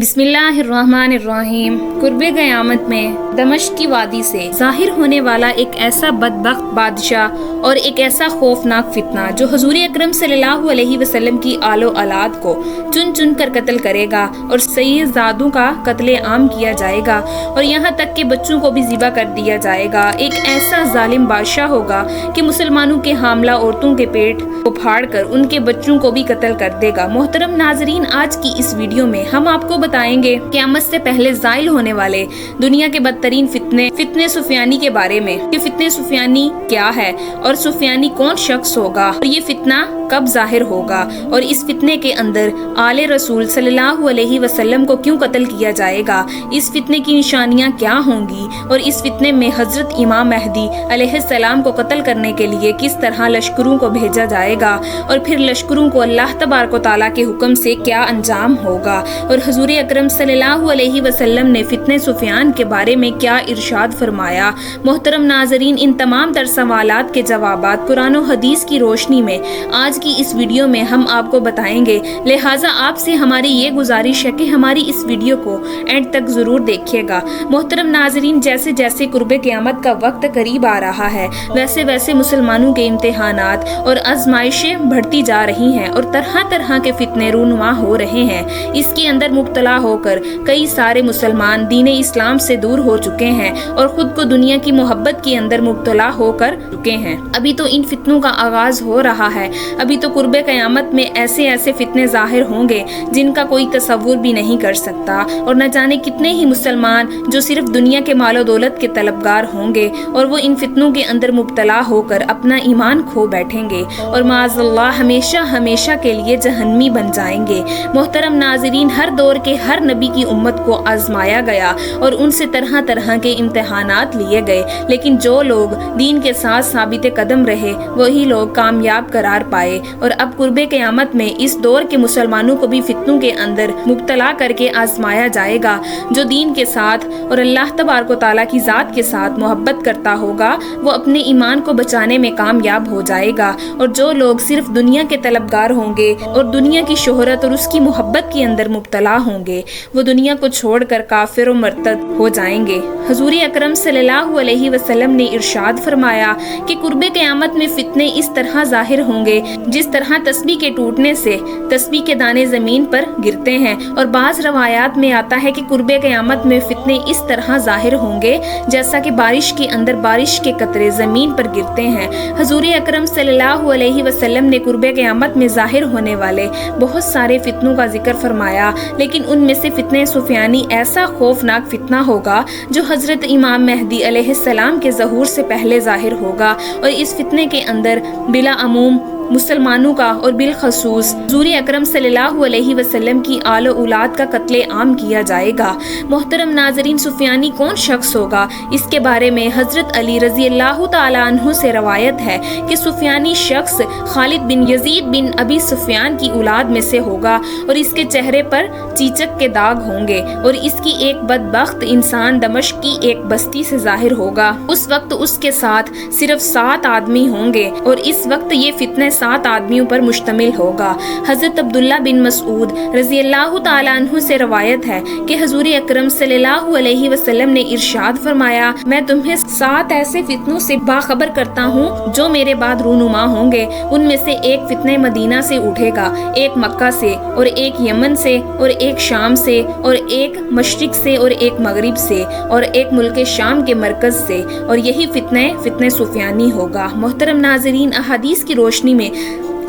बिस्मिल्लाहिर्रहमानिर्रहीम। कुर्बे क़यामत में दमिश्क की वादी से ज़ाहिर होने वाला एक ऐसा बदबख्त बादशाह और एक ऐसा खौफनाक फितना जो हुज़ूर अकरम सल्लल्लाहु अलैहि वसल्लम की आलो औलाद को चुन चुन कर कत्ल करेगा और सैयदजादों का कत्ले आम किया जाएगा और यहाँ तक के बच्चों को भी ज़िबा कर दिया जाएगा। एक ऐसा जालिम बादशाह होगा कि मुसलमानों के हामला औरतों के पेट को फाड़ कर उनके बच्चों को भी कत्ल कर देगा। मोहतरम नाजरीन, आज की इस वीडियो में हम आपको बताएंगे क़यामत से पहले ज़ाइल होने वाले दुनिया के बदतरीन फितने सुफियानी के बारे में कि फितने सुफियानी क्या है और सुफियानी कौन शख्स होगा और ये फितना कब ज़ाहिर होगा और इस फितने के अंदर आले रसूल सल्लल्लाहु अलैहि वसल्लम को क्यों कत्ल किया जाएगा, इस फितने की निशानियां क्या होंगी और इस फितने में हजरत इमाम मेहदी अलैहिस्सलाम को कत्ल करने के लिए किस तरह लश्करों को भेजा जाएगा और फिर लश्करों को अल्लाह तबारक व तआला के हुक्म से क्या अंजाम होगा और हुज़ूर अकरम सल्लल्लाहु अलैहि वसल्लम ने फितने सुफियान के बारे में क्या इरशाद फरमाया। मोहतरम नाजरीन, इन तमाम तर सवालात के जवाबात कुरान और हदीस की रोशनी में आज की इस वीडियो में हम आपको बताएंगे। लिहाजा आपसे हमारी ये गुजारिश है कि हमारी इस वीडियो को एंड तक जरूर देखिएगा। मोहतरम नाजरीन, जैसे जैसे कुर्बे क़यामत का वक्त करीब आ रहा है वैसे वैसे मुसलमानों के इम्तिहानात और आजमाइशें बढ़ती जा रही हैं और तरह तरह के फितने रूनुमा हो रहे हैं। इसके अंदर मुब्तला होकर कई सारे मुसलमान दीन इस्लाम से दूर हो चुके हैं और खुद को दुनिया की मोहब्बत के अंदर मुब्तला होकर चुके हैं। अभी तो इन फितनों का आगाज हो रहा है। अभी तो कुर्बे क़यामत में ऐसे ऐसे फितने ज़ाहिर होंगे जिनका कोई तसव्वुर भी नहीं कर सकता और न जाने कितने ही मुसलमान जो सिर्फ दुनिया के मालो दौलत के तलबगार होंगे और वो इन फितनों के अंदर मुब्तला होकर अपना ईमान खो बैठेंगे और माज़अल्लाह हमेशा हमेशा के लिए जहन्नमी बन जाएंगे। मोहतरम नाज़रीन, हर दौर के हर नबी की उम्मत को आजमाया गया और उनसे तरह तरह के इम्तिहानात लिए गए, लेकिन जो लोग दीन के साथ साबित कदम रहे वही लोग कामयाब करार पाए और अब कुर्बे क़यामत में इस दौर के मुसलमानों को भी फितनों के अंदर मुब्तला करके आजमाया जाएगा। जो दीन के साथ और अल्लाह तबारक व तआला की ज़ात के साथ मोहब्बत करता होगा वो अपने ईमान को बचाने में कामयाब हो जाएगा और जो लोग सिर्फ दुनिया के तलबगार होंगे और दुनिया की शोहरत और उसकी मोहब्बत के अंदर मुब्तला होंगे वो दुनिया को छोड़कर काफिर और मर्तद हो जाएंगे। हुज़ूर अकरम सल्लल्लाहु अलैहि वसल्लम ने इरशाद फरमाया कि कुर्बे क़यामत में फितने इस तरह ज़ाहिर होंगे जिस तरह तस्बीह के टूटने से तस्बीह के दाने ज़मीन पर गिरते हैं और बाज़ रवायात में आता है कि कुर्बे क़यामत में फितने इस तरह ज़ाहिर होंगे जैसा कि बारिश के अंदर बारिश के कतरे ज़मीन पर गिरते हैं। हुज़ूर अकरम सल्लल्लाहु अलैहि वसल्लम ने कुर्बे क़यामत में ज़ाहिर होने वाले बहुत सारे फितनों का जिक्र फरमाया, लेकिन उनमें से फितने सुफियानी ऐसा खौफनाक फितना होगा जो हज़रत इमाम मेहदी अलैहिस्सलाम के ज़हूर से पहले ज़ाहिर होगा और इस फितने के अंदर बिला अमूम मुसलमानों का और बिलखसूस हुज़ूर अकरम सल्लल्लाहु अलैहि वसल्लम की आलो औलाद का कत्ले आम किया जाएगा। मोहतरम नाजरीन, सुफियानी कौन शख्स होगा, इसके बारे में हज़रत अली रज़ी अल्लाह तआला अन्हु से रवायत है कि सुफियानी शख्स खालिद बिन यजीद बिन अबी सुफियान की औलाद में से होगा और इसके चेहरे पर चीचक के दाग होंगे और इसकी एक बदबख्त इंसान दमिश्क की एक बस्ती से ज़ाहिर होगा। उस वक्त उसके साथ सिर्फ 7 आदमी होंगे और इस वक्त ये फितने 7 आदमियों पर मुश्तमिल होगा। हज़रत अब्दुल्ला बिन मसूद रज़ी अल्लाह तआला अन्हु से रवायत है कि हुज़ूर अकरम सल्लल्लाहु अलैहि वसल्लम ने इरशाद फरमाया, मैं तुम्हें 7 ऐसे फितनों से बाखबर करता हूँ जो मेरे बाद रूनुमा होंगे। उनमें से एक फितने मदीना से उठेगा, एक मक्का से और एक यमन से और एक शाम से और एक मशरिक से और एक मगरिब से और एक मुल्क शाम के मरकज से और यही फितने सुफियानी होगा। मोहतरम नाजरीन, अहादीस की रोशनी में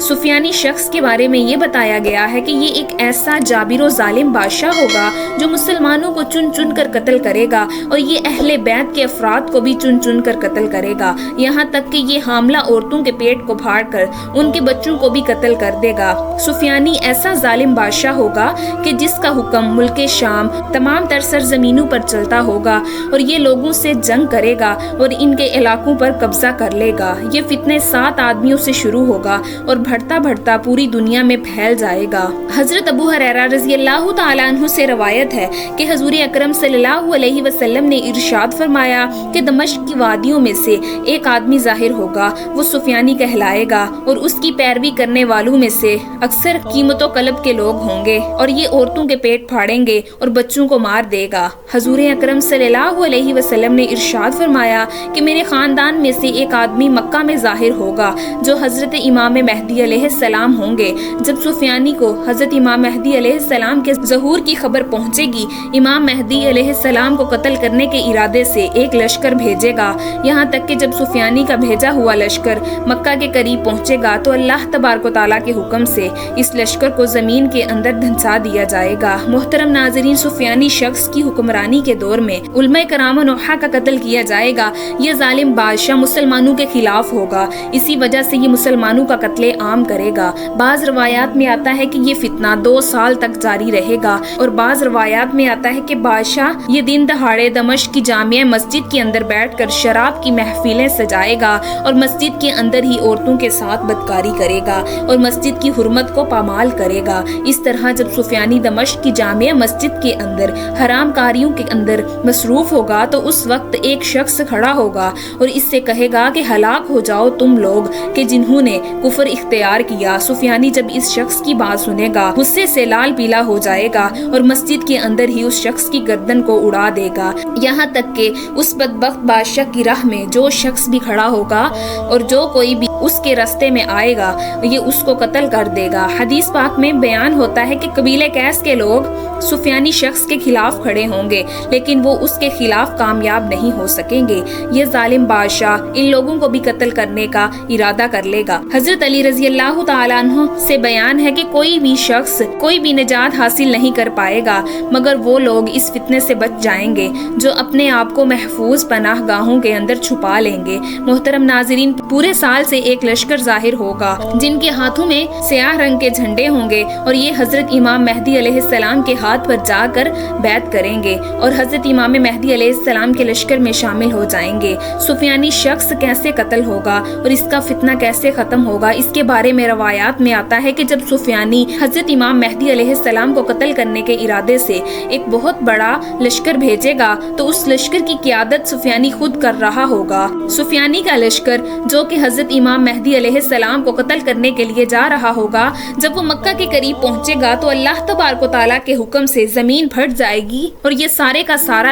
सुफियानी शख्स के बारे में ये बताया गया है कि ये एक ऐसा जाबिर जालिम बादशाह होगा जो मुसलमानों को चुन चुन कर कत्ल करेगा और ये अहले बैत के अफराद को भी चुन चुन कर कत्ल करेगा। यहाँ तक कि ये हामला औरतों के पेट को फाड़ कर उनके बच्चों को भी कत्ल कर देगा। सुफियानी ऐसा जालिम बादशाह होगा कि जिसका हुक्म मुल्क शाम तमाम तर सरजमीनों पर चलता होगा और ये लोगों से जंग करेगा और इनके इलाकों पर कब्जा कर लेगा। ये फितने 7 आदमियों से शुरू होगा और بڑھتا بڑھتا پوری دنیا میں پھیل جائے گا۔ حضرت ابو ہریرہ رضی اللہ تعالیٰ عنہ سے روایت ہے کہ حضور اکرم صلی اللہ علیہ وسلم نے ارشاد فرمایا کہ دمشق کی وادیوں میں سے ایک آدمی ظاہر ہوگا، وہ سفیانی کہلائے گا، اور اس کی پیروی کرنے والوں میں سے اکثر قیمت و قلب کے لوگ ہوں گے، اور یہ عورتوں کے پیٹ پھاڑیں گے اور بچوں کو مار دے گا۔ حضور اکرم صلی اللہ علیہ وسلم نے ارشاد فرمایا کہ میرے خاندان میں سے ایک آدمی مکہ میں ظاہر ہوگا جو حضرت امام مہدی علیہ السلام ہوں گے۔ جب سفیانی کو حضرت امام مہدی علیہ السلام کے ظہور کی خبر پہنچے گی، امام مہدی علیہ السلام کو قتل کرنے کے ارادے سے ایک لشکر بھیجے گا، یہاں تک کہ جب سفیانی کا بھیجا ہوا لشکر مکہ کے قریب پہنچے گا تو اللہ تبارک و تعالیٰ کے حکم سے اس لشکر کو زمین کے اندر دھنسا دیا جائے گا۔ محترم ناظرین، سفیانی شخص کی حکمرانی کے دور میں علماء کرام و نحاء کا قتل کیا جائے گا۔ یہ ظالم بادشاہ مسلمانوں کے خلاف ہوگا، اسی وجہ سے یہ مسلمانوں کا قتل عام کرے گا۔ بعض روایات میں آتا ہے کہ یہ فتنہ 2 سال تک جاری رہے گا، اور بعض روایات میں آتا ہے کہ بادشاہ یہ دن دہاڑے دمشق کی جامع مسجد کے اندر بیٹھ کر شراب کی محفلیں سجائے گا اور مسجد کے اندر ہی عورتوں کے ساتھ بدکاری کرے گا اور مسجد کی حرمت کو پامال کرے گا۔ اس طرح جب سفیانی دمشق کی جامع مسجد کے اندر حرام کاریوں کے اندر مصروف ہوگا تو اس وقت ایک شخص کھڑا ہوگا اور اس سے کہے گا کہ ہلاک ہو جاؤ تم لوگ کہ جنہوں نے کفر اختیار کیا۔ سفیانی جب اس شخص کی بات سنے گا، غصے سے لال پیلا ہو جائے گا اور مسجد کے اندر ہی اس شخص کی گردن کو اڑا دے گا، یہاں تک کہ اس بدبخت بادشاہ کی راہ میں جو شخص بھی کھڑا ہوگا اور جو کوئی بھی اس کے راستے میں آئے گا یہ اس کو قتل کر دے گا۔ حدیث پاک میں بیان ہوتا ہے کہ قبیلہ قیس کے لوگ سفیانی شخص کے خلاف کھڑے ہوں گے لیکن وہ اس کے خلاف کامیاب نہیں ہو سکیں گے۔ یہ ظالم بادشاہ ان لوگوں کو بھی قتل کرنے کا ارادہ کر لے گا۔ حضرت علی رضی اللہ تعالیٰ عنہ سے بیان ہے کہ کوئی بھی شخص کوئی بھی نجات حاصل نہیں کر پائے گا مگر وہ لوگ اس فتنے سے بچ جائیں گے جو اپنے آپ کو محفوظ پناہ گاہوں کے اندر چھپا لیں گے۔ محترم ناظرین، پورے سال سے ایک لشکر ظاہر ہوگا جن کے ہاتھوں میں سیاہ رنگ کے جھنڈے ہوں گے اور یہ حضرت امام مہدی علیہ السلام کے ہاتھ پر جا کر بیعت کریں گے اور حضرت امام مہدی علیہ السلام کے لشکر میں شامل ہو جائیں گے۔ سفیانی شخص کیسے قتل ہوگا اور اس کا فتنہ کیسے ختم ہوگا، اس کے بارے میں روایات میں آتا ہے کہ جب سفیانی حضرت امام مہدی علیہ السلام کو قتل کرنے کے ارادے سے ایک بہت بڑا لشکر بھیجے گا تو اس لشکر کی قیادت سفیانی خود کر رہا ہوگا۔ سفیانی کا لشکر جو کہ حضرت امام مہدی علیہ السلام کو قتل کرنے کے لیے جا رہا ہوگا، جب وہ مکہ کے قریب پہنچے گا تو اللہ تبارک و تعالیٰ کے حکم سے زمین پھٹ جائے گی اور یہ سارے کا سارا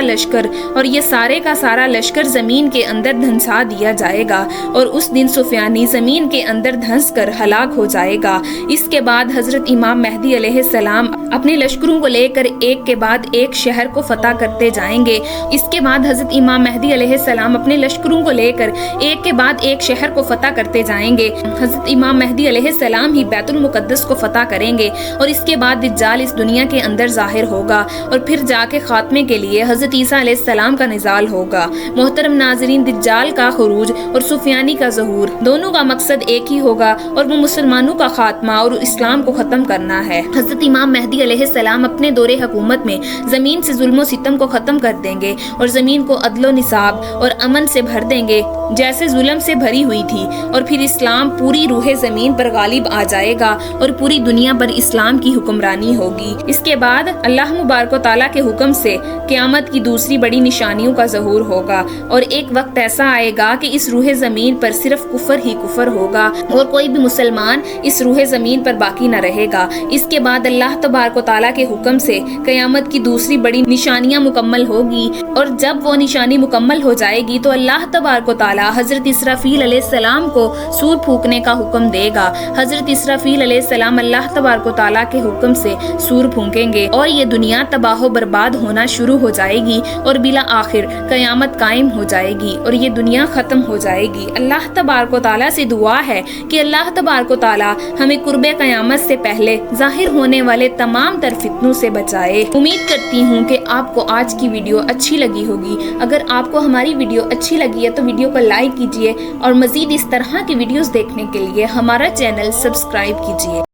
لشکر زمین کے اندر دھنسا دیا جائے گا اور اس دن سفیانی زمین کے اندر دھنس کر ہلاک ہو جائے گا۔ اس کے بعد حضرت امام مہدی علیہ السلام اپنے لشکروں کو لے کر ایک کے بعد ایک شہر کو فتح کرتے جائیں گے۔ اس کے بعد حضرت امام مہدی علیہ السلام اپنے لشکروں کو لے کر ایک کے بعد ایک شہر کو فتح کرتے جائیں گے۔ حضرت امام مہدی علیہ السلام ہی بیت المقدس کو فتح کریں گے اور اس کے بعد دجال اس دنیا کے اندر ظاہر ہوگا اور پھر جا کے خاتمے کے لیے حضرت عیسیٰ علیہ السلام کا نزال ہوگا۔ محترم ناظرین، دجال کا خروج اور سفیانی کا ظہور دونوں کا مقصد ایک ہی ہوگا اور وہ مسلمانوں کا خاتمہ اور اسلام کو ختم کرنا ہے۔ حضرت امام مہدی علیہ السلام اپنے دور حکومت میں زمین سے ظلم و ستم کو ختم کر دیں گے اور زمین کو عدل و نصاب اور امن سے بھر دیں گے جیسے ظلم سے بھری ہوئی تھی، اور پھر اسلام پوری روح زمین پر غالب آ جائے گا اور پوری دنیا پر اسلام کی حکمرانی ہوگی۔ اس کے بعد اللہ مبارک و تعالیٰ کے حکم سے قیامت کی دوسری بڑی نشانیوں کا ظہور ہوگا اور ایک وقت ایسا آئے گا کہ اس روح زمین پر صرف کفر ہی کفر ہوگا اور کوئی بھی مسلمان اس روح زمین پر باقی نہ رہے گا۔ اس کے بعد اللہ تبارک و تعالیٰ کے حکم سے قیامت کی دوسری بڑی نشانیاں مکمل ہوگی، اور جب وہ نشانی مکمل ہو جائے گی تو اللہ تبارک و تعالیٰ حضرت اسرافیل علیہ السلام کو سور پھونکنے کا حکم دے گا۔ حضرت اسرافیل علیہ السلام اللہ تبارک و تعالیٰ کے حکم سے سور پھونکیں گے اور یہ دنیا تباہ و برباد ہونا شروع ہو جائے گی اور بلا آخر قیامت قائم ہو جائے گی اور یہ دنیا ختم ہو جائے گی۔ اللہ تبارک و تعالیٰ سے دعا ہے کہ اللہ تبارک و تعالیٰ ہمیں قرب قیامت سے پہلے ظاہر ہونے والے تمام تر فتنوں سے بچائے۔ امید کرتی ہوں کہ آپ کو آج کی ویڈیو اچھی لگی ہوگی۔ اگر آپ کو ہماری ویڈیو اچھی لگی ہے تو ویڈیو کو لائک کیجیے اور مزید اس طرح کی ویڈیوز دیکھنے کے لیے ہمارا چینل سبسکرائب کیجیے۔